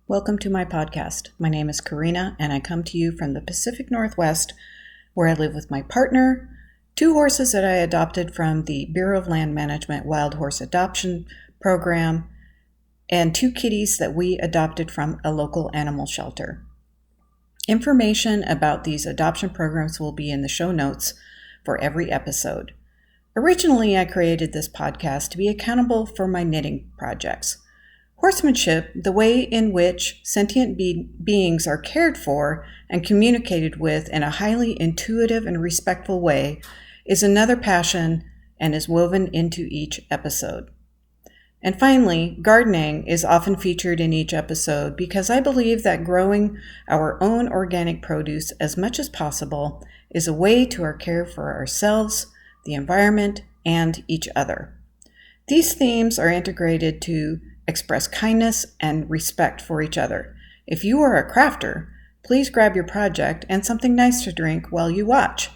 Welcome to my podcast. My name is Corrinala, and I come to you from the Pacific Northwest, where I live with my partner, 2 horses that I adopted from the Bureau of Land Management Wildhorse Adoption Program, and 2 kitties that we adopted from a local animal shelter. Information about these adoption programs will be in the show notes for every episode. Originally, I created this podcast to be accountable for my knitting projects. Horsemanship, the way in which sentient beings are cared for and communicated with in a highly intuitive and respectful way, is another passion and is woven into each episode. And finally, gardening is often featured in each episode because I believe that growing our own organic produce as much as possible is a way to care for ourselves, the environment, and each other. These themes are integrated to express kindness and respect for each other. If you are a crafter, please grab your project and something nice to drink while you watch.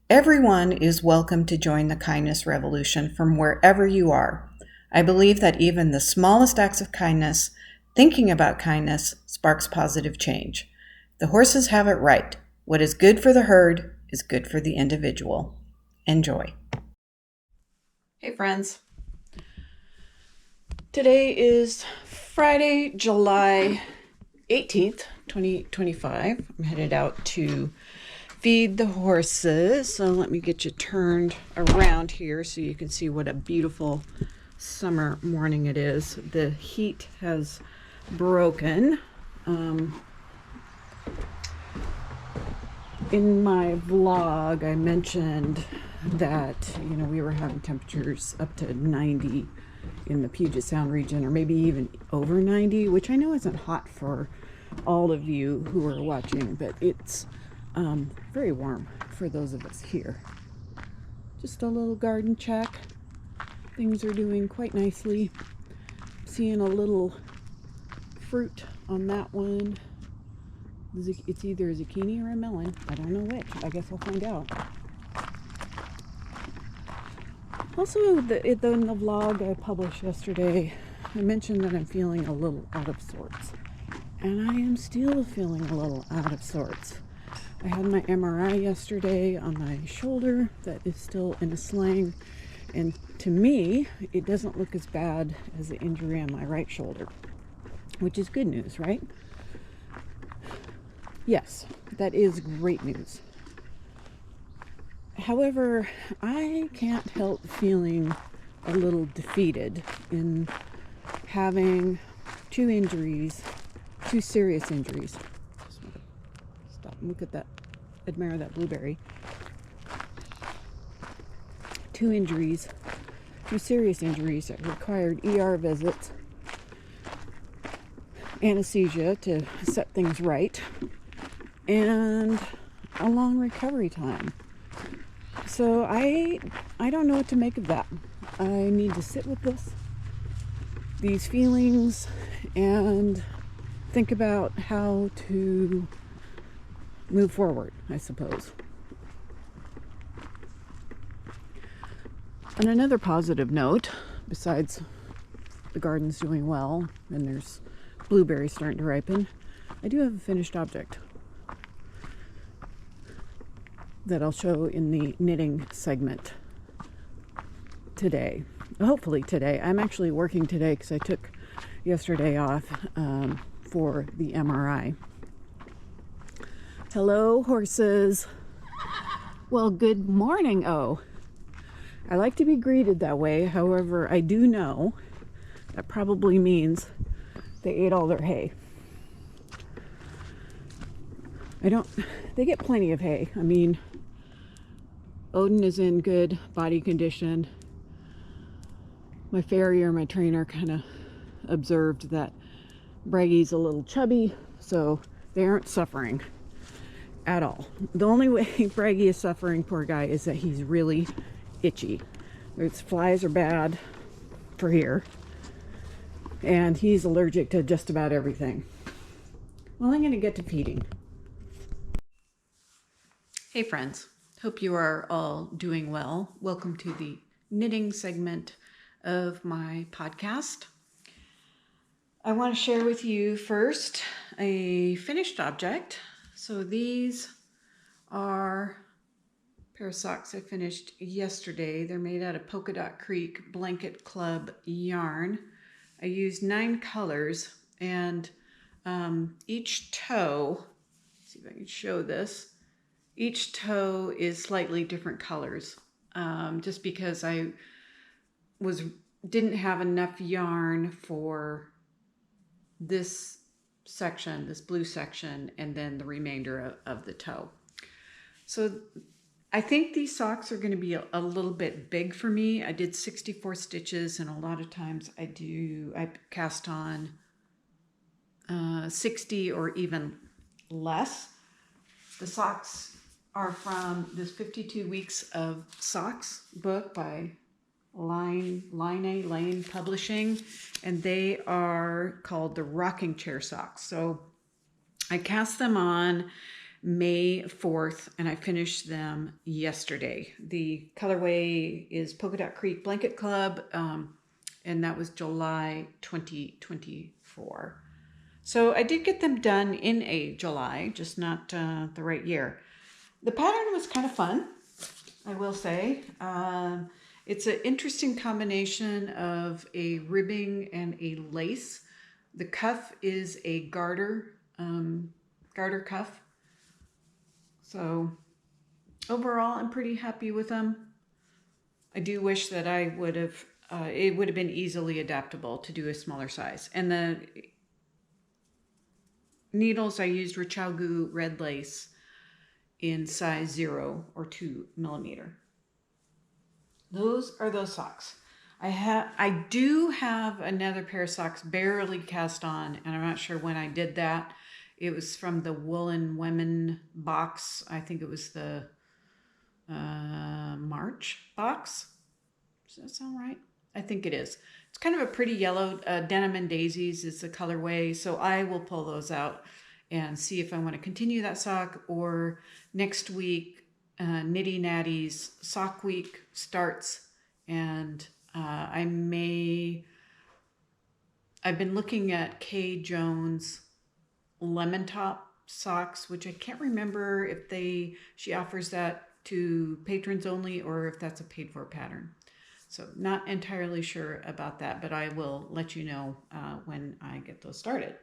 Everyone is welcome to join the kindness revolution from wherever you are. I believe that even the smallest acts of kindness, thinking about kindness, sparks positive change. The horses have it right. What is good for the herd is good for the individual. Enjoy. Hey friends. Today is Friday, July 18th, 2025. I'm headed out to feed the horses. So let me get you turned around here so you can see what a beautiful summer morning it is. The heat has broken. In my vlog, I mentioned that, we were having temperatures up to 90 in the Puget Sound region, or maybe even over 90, which I know isn't hot for all of you who are watching, but it's very warm for those of us here. Just a little garden check. Things are doing quite nicely. Seeing a little fruit on that one. It's either a zucchini or a melon. I don't know which. I guess I'll find out. Also, in the vlog I published yesterday, I mentioned that I'm feeling a little out of sorts. And I am still feeling a little out of sorts. I had my MRI yesterday on my shoulder that is still in a sling. And to me, it doesn't look as bad as the injury on my right shoulder, which is good news, right? Yes, that is great news. However, I can't help feeling a little defeated in having 2 injuries, 2 serious injuries. Just want to stop and look at that, admire that blueberry. 2 injuries, 2 serious injuries that required ER visits, anesthesia to set things right, and a long recovery time. So I don't know what to make of that. I need to sit with these feelings and think about how to move forward, I suppose. On another positive note, besides the garden's doing well and there's blueberries starting to ripen, I do have a finished object that I'll show in the knitting segment today. Hopefully today. I'm actually working today because I took yesterday off for the MRI. Hello, horses. Well, good morning. Oh, I like to be greeted that way. However, I do know that probably means they ate all their hay. They get plenty of hay. I mean, Odin is in good body condition. My farrier, my trainer, kind of observed that Bragi's a little chubby, so they aren't suffering at all. The only way Bragi is suffering, poor guy, is that he's really itchy. His flies are bad for here, and he's allergic to just about everything. Well, I'm going to get to feeding. Hey friends, hope you are all doing well. Welcome to the knitting segment of my podcast. I want to share with you first a finished object. So these are a pair of socks I finished yesterday. They're made out of Polka Dot Creek Blanket Club yarn. I used 9 colors, and each toe, let's see if I can show this, each toe is slightly different colors, just because I didn't have enough yarn for this section, this blue section, and then the remainder of the toe. So I think these socks are going to be a little bit big for me. I did 64 stitches, and a lot of times I cast on 60 or even less. The socks are from this 52 Weeks of Socks book by Lane Publishing, and they are called the rocking chair socks. So I cast them on May 4th, and I finished them yesterday. The colorway is Polka Dot Creek Blanket Club, and that was July 2024. So I did get them done in July, just not the right year. The pattern was kind of fun, I will say. It's an interesting combination of a ribbing and a lace. The cuff is a garter cuff. So overall, I'm pretty happy with them. I do wish that I would have, it would have been easily adaptable to do a smaller size. And the needles I used were Chalgu red lace in size 0 or 2 millimeter. Those are those socks. I do have another pair of socks barely cast on, and I'm not sure when I did that. It was from the Woolen Women box. I think it was the March box. Does that sound right? I think it is. It's kind of a pretty yellow. Denim and Daisies is the colorway, so I will pull those out and see if I want to continue that sock, or next week Knitty Natty's sock week starts, and I've been looking at Kay Jones lemon top socks, which I can't remember if she offers that to patrons only or if that's a paid for pattern. So not entirely sure about that, but I will let you know when I get those started.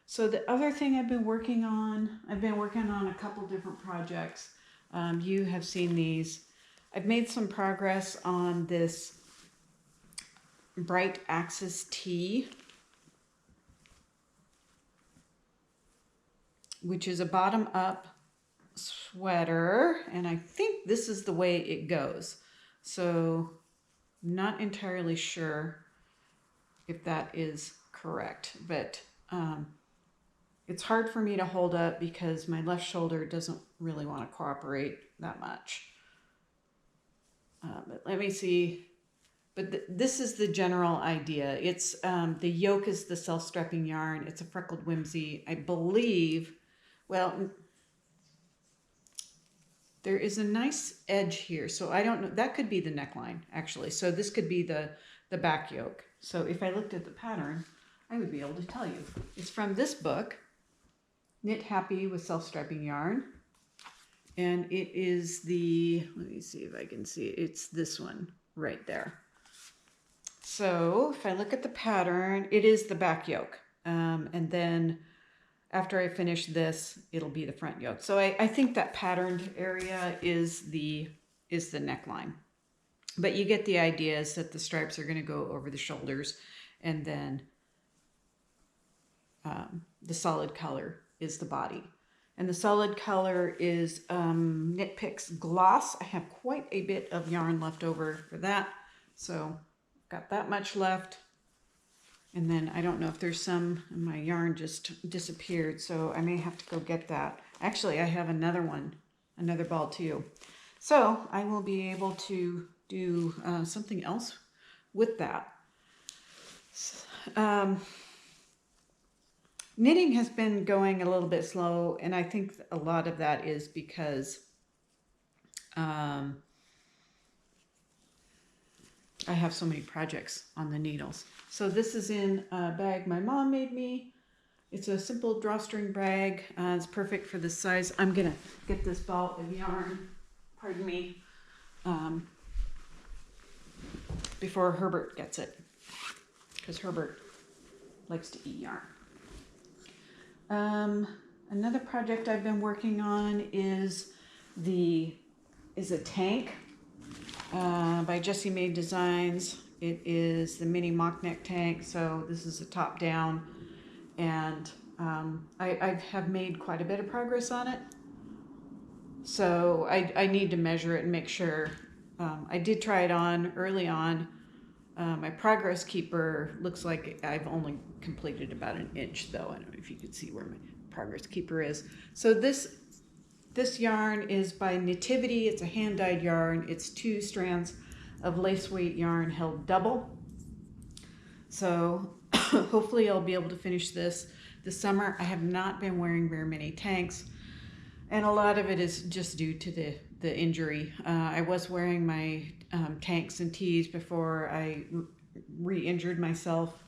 So the other thing I've been working on a couple different projects. You have seen these. I've made some progress on this Bright Axis tee, which is a bottom-up sweater, and I think this is the way it goes. So not entirely sure if that is correct, but it's hard for me to hold up because my left shoulder doesn't really want to cooperate that much. But let me see. But this is the general idea. It's the yoke is the self-strapping yarn. It's a freckled whimsy, I believe. Well, there is a nice edge here, so I don't know. That could be the neckline, actually. So this could be the back yoke. So if I looked at the pattern, I would be able to tell you. It's from this book, Knit Happy with Self-Strapping Yarn. And it is let me see if I can see it. It's this one right there. So if I look at the pattern, it is the back yoke. And then after I finish this, it'll be the front yoke. So I think that patterned area is the neckline. But you get the idea is that the stripes are going to go over the shoulders, and then the solid color is the body. And the solid color is Knit Picks Gloss. I have quite a bit of yarn left over for that. So got that much left. And then I don't know if there's some, my yarn just disappeared, so I may have to go get that. Actually, I have another one, another ball too. So I will be able to do something else with that. Knitting has been going a little bit slow, and I think a lot of that is because I have so many projects on the needles. So this is in a bag my mom made me. It's a simple drawstring bag. It's perfect for this size. I'm gonna get this ball of yarn, pardon me, before Herbert gets it, because Herbert likes to eat yarn. Another project I've been working on is a tank by Jessie Maed Designs. It is the mini mock neck tank. So this is a top down, and I have made quite a bit of progress on it. So I need to measure it and make sure. I did try it on early on. My progress keeper looks like I've only completed about an inch, though. I don't know if you can see where my progress keeper is. So this yarn is by Nativity. It's a hand-dyed yarn. It's 2 strands of lace weight yarn held double. So hopefully I'll be able to finish this summer. I have not been wearing very many tanks, and a lot of it is just due to the injury. I was wearing my tanks and tees before I re-injured myself.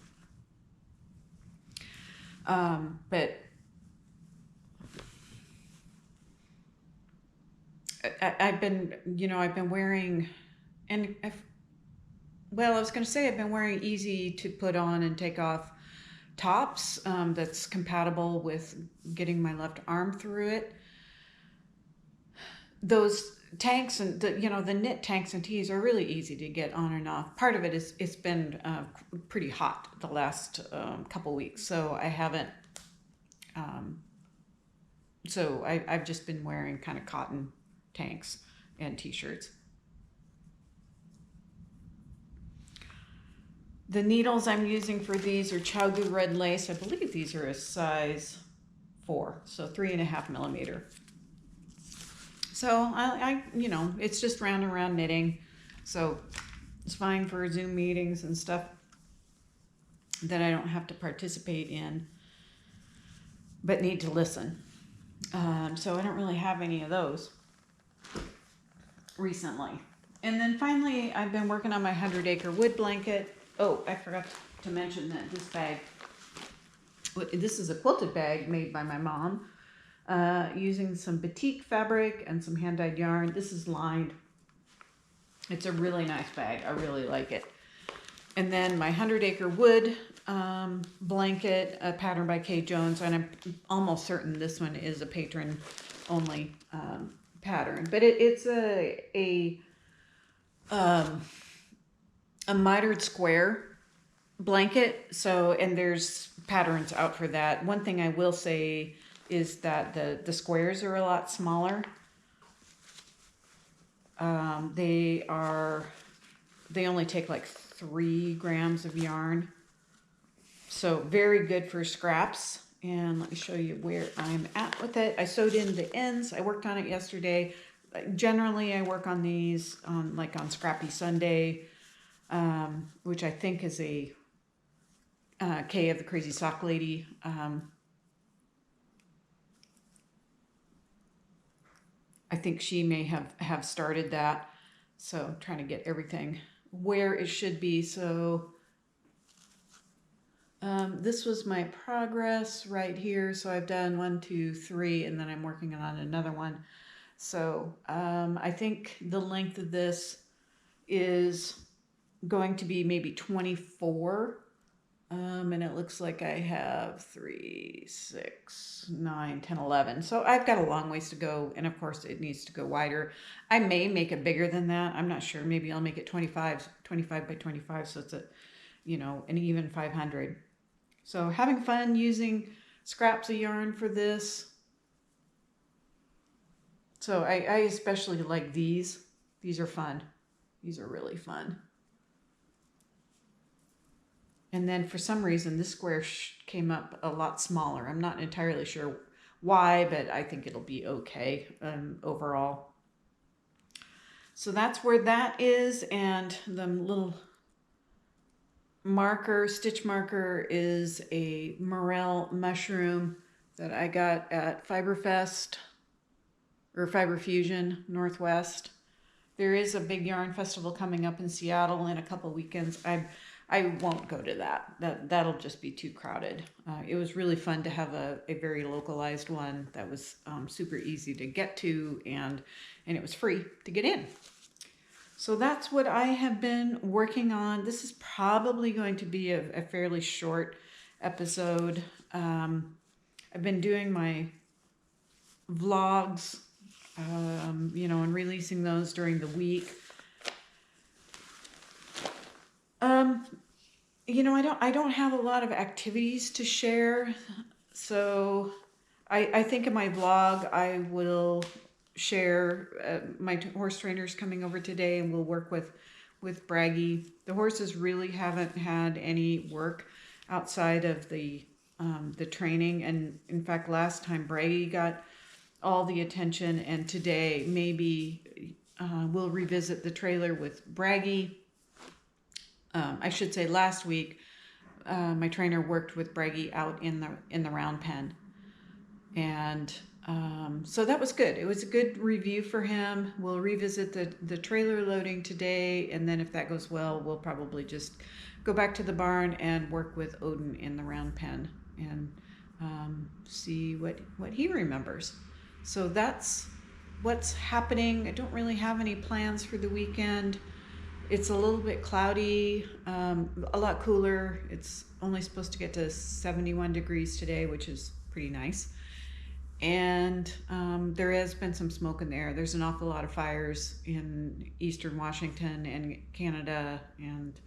But I've been wearing, and I was going to say I've been wearing easy to put on and take off tops that's compatible with getting my left arm through it. Those tanks and the knit tanks and tees are really easy to get on and off. Part of it is it's been pretty hot the last couple weeks, so I haven't. So I've just been wearing kind of cotton tanks and t-shirts. The needles I'm using for these are Chowgu red lace. I believe these are a size 4, so 3.5 millimeter. So I it's just round and round knitting, so it's fine for Zoom meetings and stuff that I don't have to participate in, but need to listen. So I don't really have any of those recently. And then finally, I've been working on my 100-acre wood blanket. Oh, I forgot to mention that this is a quilted bag made by my mom, using some batik fabric and some hand-dyed yarn. This is lined. It's a really nice bag. I really like it. And then my 100-acre wood blanket, a pattern by Kay Jones, and I'm almost certain this one is a patron only pattern, but it's a mitered square blanket. So, and there's patterns out for that. One thing I will say is that the squares are a lot smaller. They only take like 3 grams of yarn. So very good for scraps. And let me show you where I'm at with it. I sewed in the ends. I worked on it yesterday. Generally, I work on these on Scrappy Sunday, which I think is a Kay of the Crazy Sock Lady. I think she may have started that. So trying to get everything where it should be. So this was my progress right here. So I've done 1, 2, 3, and then I'm working on another one. So I think the length of this is going to be maybe 24. And it looks like I have 3, 6, 9, 10, 11. So I've got a long ways to go. And of course it needs to go wider. I may make it bigger than that. I'm not sure. Maybe I'll make it 25 by 25. So it's an even 500. So having fun using scraps of yarn for this. So I especially like these. These are fun. These are really fun. And then for some reason, this square came up a lot smaller. I'm not entirely sure why, but I think it'll be okay overall. So that's where that is. And the little stitch marker is a morel mushroom that I got at Fiber Fest or Fiber Fusion Northwest. there is a big yarn festival coming up in Seattle in a couple weekends. I won't go to that. That'll just be too crowded. It was really fun to have a very localized one that was super easy to get to, and it was free to get in. So that's what I have been working on. This is probably going to be a fairly short episode. I've been doing my vlogs, and releasing those during the week. I don't have a lot of activities to share, so I think in my vlog I will share my horse trainers coming over today, and we'll work with Bragi. The horses really haven't had any work outside of the training, and in fact last time Bragi got all the attention, and today maybe we'll revisit the trailer with Bragi. I should say last week my trainer worked with Bragi out in the round pen, and so that was good. It was a good review for him. We'll revisit the trailer loading today, and then if that goes well, we'll probably just go back to the barn and work with Odin in the round pen and see what he remembers. So that's what's happening. I don't really have any plans for the weekend. It's a little bit cloudy, a lot cooler. It's only supposed to get to 71 degrees today, which is pretty nice. And there has been some smoke in the air. There's an awful lot of fires in eastern Washington and Canada, and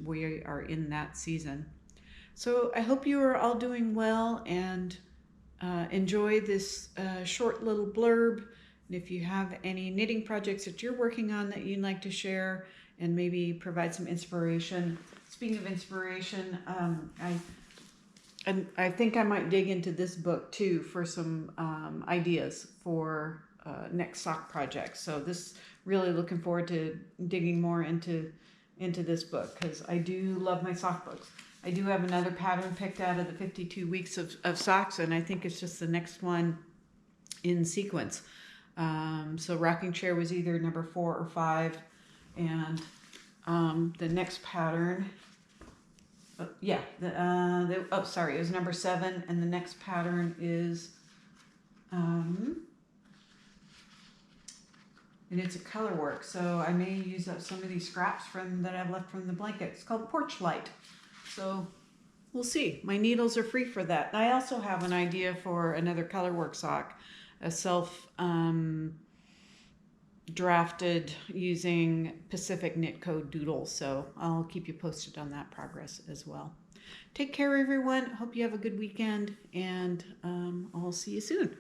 we are in that season. So I hope you are all doing well and enjoy this short little blurb. And if you have any knitting projects that you're working on that you'd like to share and maybe provide some inspiration. Speaking of inspiration, I think I might dig into this book too for some ideas for next sock projects. So this, really looking forward to digging more into this book, because I do love my sock books. I do have another pattern picked out of the 52 weeks of socks, and I think it's just the next one in sequence. So rocking chair was either number 4 or 5, and the next pattern, it was number 7, and the next pattern is, and it's a color work, so I may use up some of these scraps that I've left from the blanket. It's called Porch Light, so we'll see. My needles are free for that. And I also have an idea for another color work sock, a self drafted using Pacific Knit Code Doodle. So I'll keep you posted on that progress as well. Take care, everyone. Hope you have a good weekend, and I'll see you soon.